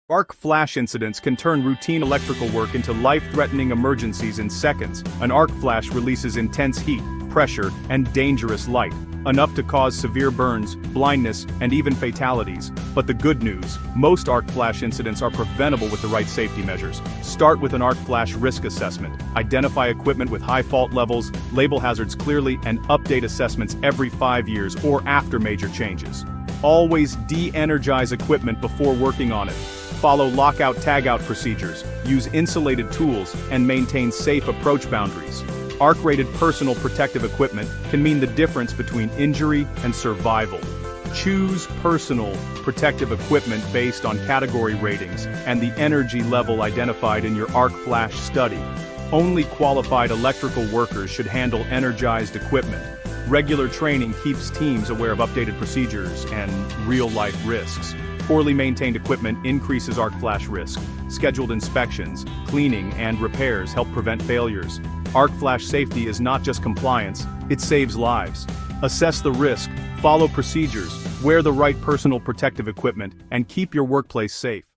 Arc flash incidents can turn routine electrical work into life-threatening emergencies in seconds. An arc flash releases intense heat, pressure, and dangerous light, enough to cause severe burns, blindness, and even fatalities. But the good news, most arc flash incidents are preventable with the right safety measures. Start with an arc flash risk assessment. Identify equipment with high fault levels, label hazards clearly, and update assessments every 5 years or after major changes. Always de-energize equipment before working on it. Follow lockout tagout procedures, use insulated tools, and maintain safe approach boundaries. Arc-rated personal protective equipment can mean the difference between injury and survival. Choose personal protective equipment based on category ratings and the energy level identified in your arc flash study. Only qualified electrical workers should handle energized equipment. Regular training keeps teams aware of updated procedures and real-life risks. Poorly maintained equipment increases arc flash risk. Scheduled inspections, cleaning, and repairs help prevent failures. Arc flash safety is not just compliance, it saves lives. Assess the risk, follow procedures, wear the right personal protective equipment, and keep your workplace safe.